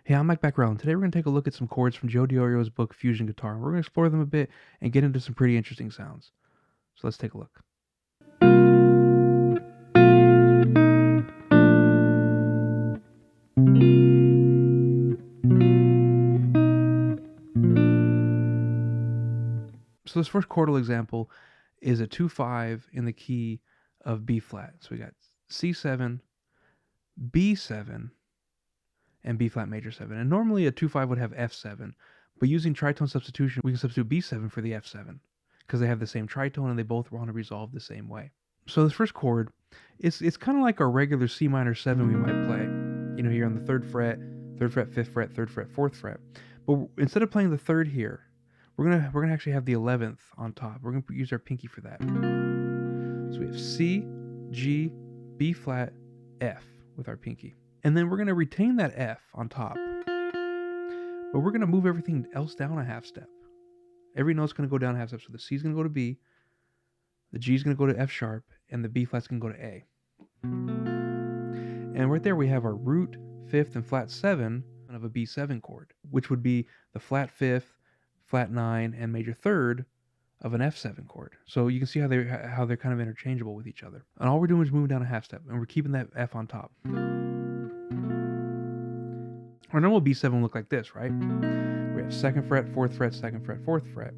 Hey, I'm Mike Background. Today we're going to take a look at some chords from Joe Diorio's book Fusion Guitar. We're going to explore them a bit and get into some pretty interesting sounds. So let's take a look. So this first chordal example is a 2-5 in the key of B flat. So we got C7, B7, and B flat major 7. And normally a 2-5 would have F7, but using tritone substitution, we can substitute B7 for the F7 because they have the same tritone and they both want to resolve the same way. So this first chord, it's kind of like our regular C minor 7 we might play, here on the 3rd fret, 5th fret, 3rd fret, 4th fret. But instead of playing the 3rd here, we're gonna actually have the 11th on top. We're gonna use our pinky for that. So we have C, G, B flat, F with our pinky. And then we're gonna retain that F on top, but we're gonna move everything else down a half step. Every note's gonna go down a half step. So the C's gonna go to B, the G's gonna go to F sharp, and the B flat's gonna go to A. And right there we have our root 5th and flat 7 of a B7 chord, which would be the flat 5th, flat 9, and major 3rd of an F7 chord. So you can see how they're kind of interchangeable with each other. And all we're doing is moving down a half step, and we're keeping that F on top. Our normal B7 will look like this, right? We have 2nd fret, 4th fret, 2nd fret, 4th fret,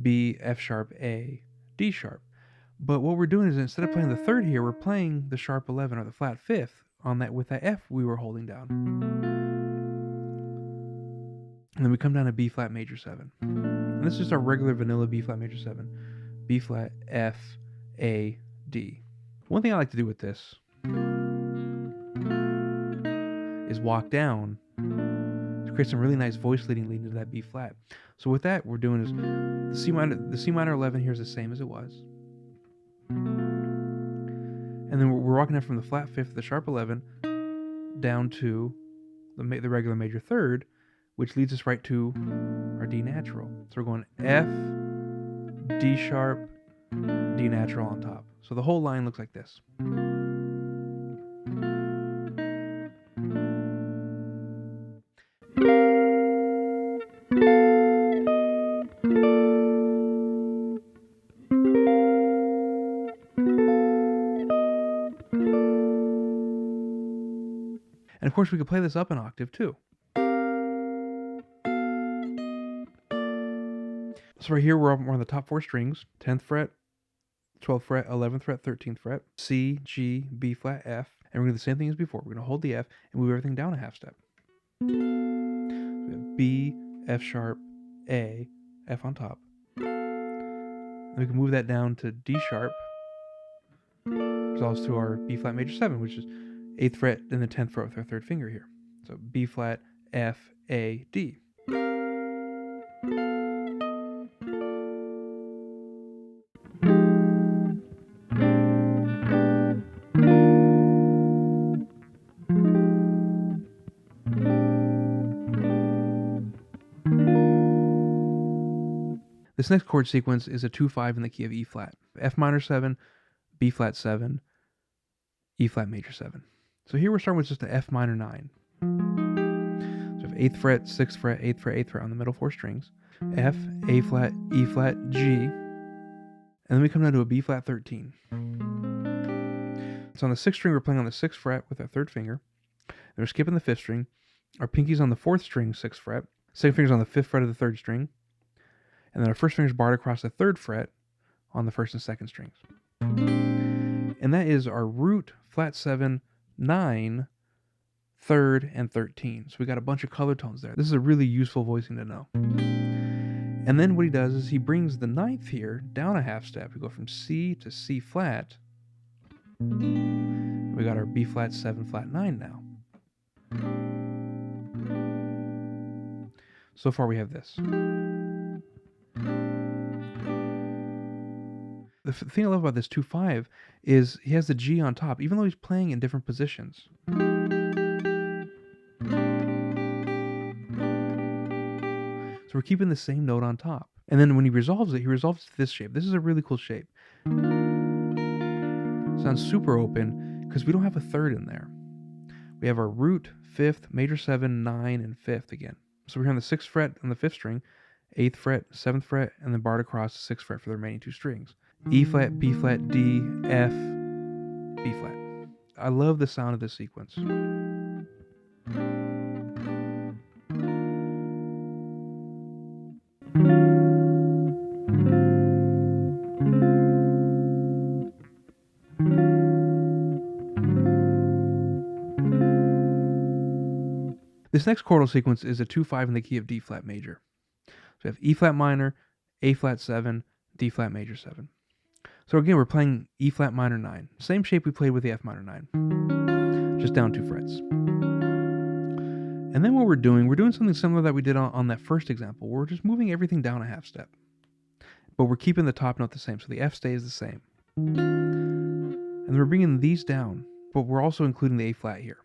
B, F sharp, A, D sharp. But what we're doing is instead of playing the 3rd here, we're playing the sharp 11 or the flat 5th on that with that F we were holding down. And then we come down to B flat major 7. And this is just our regular vanilla B flat major 7. B flat, F, A, D. One thing I like to do with this is walk down to create some really nice voice leading to that B flat. So with that, we're doing is the C minor 11 here is the same as it was. And then we're walking down from the flat 5th, the sharp 11, down to the regular major 3rd, which leads us right to our D natural. So we're going F, D sharp, D natural on top. So the whole line looks like this. And of course we could play this up an octave too. So right here we're on the top 4 strings, 10th fret, 12th fret, 11th fret, 13th fret, C, G, B flat, F, and we're going to do the same thing as before. We're going to hold the F and move everything down a half step. So we have B, F sharp, A, F on top. And we can move that down to D sharp, resolves to our B flat major 7, which is 8th fret and the 10th fret with our 3rd finger here. So B flat, F, A, D. This next chord sequence is a 2-5 in the key of E flat. F minor 7, B flat 7, E flat major 7. So here we're starting with just the F minor 9. So we have 8th fret, 6th fret, 8th fret, 8th fret on the middle 4 strings. F, A flat, E flat, G. And then we come down to a B flat 13. So on the 6th string, we're playing on the 6th fret with our 3rd finger. Then we're skipping the 5th string. Our pinky's on the 4th string, 6th fret. 2nd finger's on the 5th fret of the 3rd string. And then our 1st finger's barred across the 3rd fret on the 1st and 2nd strings. And that is our root, flat 7, 9, 3rd, and 13. So we got a bunch of color tones there. This is a really useful voicing to know. And then what he does is he brings the 9th here down a half step. We go from C to C flat. We got our B flat 7, flat 9 now. So far we have this. The thing I love about this 2-5 is he has the G on top, even though he's playing in different positions. So we're keeping the same note on top. And then when he resolves it to this shape. This is a really cool shape. Sounds super open because we don't have a 3rd in there. We have our root, 5th, major 7, 9, and 5th again. So we're here on the 6th fret on the 5th string, 8th fret, 7th fret, and then barred across the 6th fret for the remaining 2 strings. E flat, B flat, D, F, B flat. I love the sound of this sequence. This next chordal sequence is a 2-5 in the key of D flat major. So we have E flat minor, A flat 7, D flat major 7. So again, we're playing E flat minor 9. Same shape we played with the F minor 9, just down 2 frets. And then what we're doing something similar that we did on that first example. We're just moving everything down a half step. But we're keeping the top note the same, so the F stays the same. And then we're bringing these down, but we're also including the A flat here.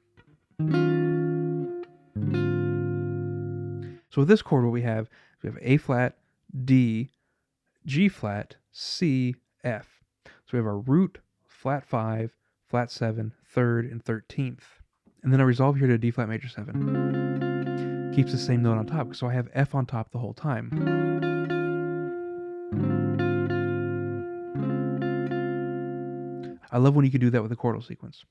So with this chord, what we have A flat, D, G flat, C, F. So we have our root, flat 5, flat 7, 3rd, and 13th. And then I resolve here to D flat major 7. Keeps the same note on top, so I have F on top the whole time. I love when you can do that with a chordal sequence.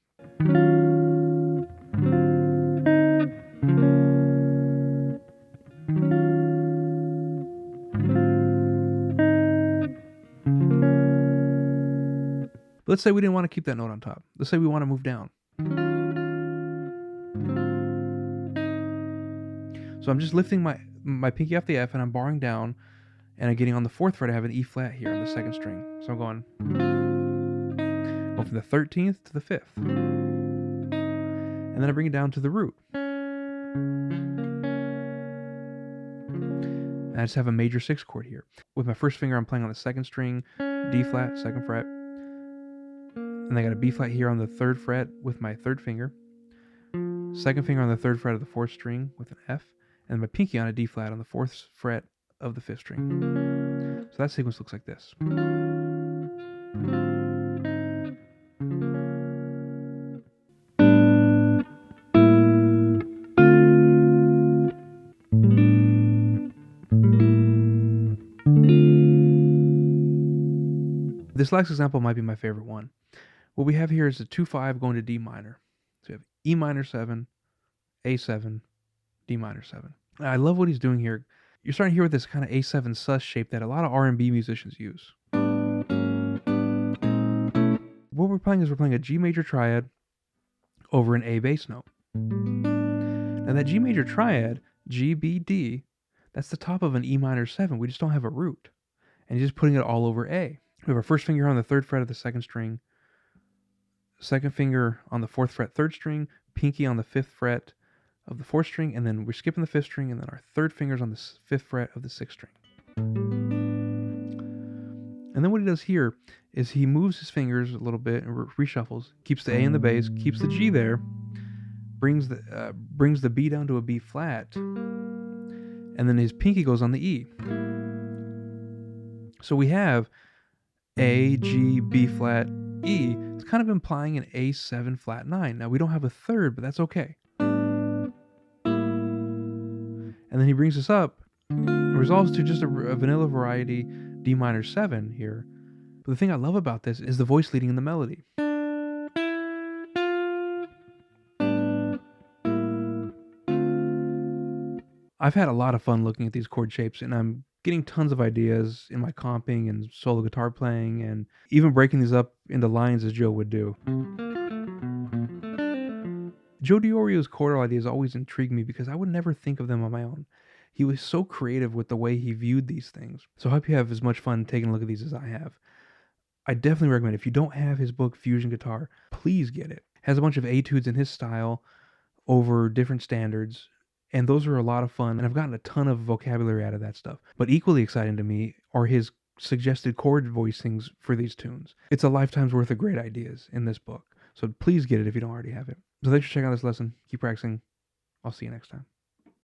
Let's say we didn't want to keep that note on top. Let's say we want to move down. So I'm just lifting my pinky off the F and I'm barring down, and I'm getting on the 4th fret. I have an E flat here on the 2nd string. So I'm going from the 13th to the 5th. And then I bring it down to the root. And I just have a major 6 chord here. With my first finger, I'm playing on the 2nd string, D flat, 2nd fret. And I got a B flat here on the 3rd fret with my 3rd finger. 2nd finger on the 3rd fret of the 4th string with an F. And my pinky on a D flat on the 4th fret of the 5th string. So that sequence looks like this. This last example might be my favorite one. What we have here is a 2-5 going to D minor. So we have E minor 7, A7, D minor 7. And I love what he's doing here. You're starting to hear with this kind of A7 sus shape that a lot of R&B musicians use. What we're playing is we're playing a G major triad over an A bass note. Now that G major triad, G, B, D, that's the top of an E minor 7. We just don't have a root. And you're just putting it all over A. We have our first finger on the 3rd fret of the 2nd string, 2nd finger on the 4th fret 3rd string, pinky on the 5th fret of the 4th string, and then we're skipping the 5th string, and then our 3rd finger's on the 5th fret of the 6th string. And then what he does here is he moves his fingers a little bit and reshuffles, keeps the A in the bass, keeps the G there, brings the B down to a B flat, and then his pinky goes on the E. So we have A, G, B flat, E. It's kind of implying an A7 flat 9. Now we don't have a 3rd, but that's okay. And then he brings this up and resolves to just a vanilla variety D minor 7 here. But the thing I love about this is the voice leading in the melody. I've had a lot of fun looking at these chord shapes, and I'm getting tons of ideas in my comping and solo guitar playing, and even breaking these up into lines as Joe would do. Joe Diorio's chordal ideas always intrigued me because I would never think of them on my own. He was so creative with the way he viewed these things. So I hope you have as much fun taking a look at these as I have. I definitely recommend, if you don't have his book Fusion Guitar, please get it. It has a bunch of etudes in his style over different standards. And those are a lot of fun, and I've gotten a ton of vocabulary out of that stuff. But equally exciting to me are his suggested chord voicings for these tunes. It's a lifetime's worth of great ideas in this book. So please get it if you don't already have it. So thanks for checking out this lesson. Keep practicing. I'll see you next time.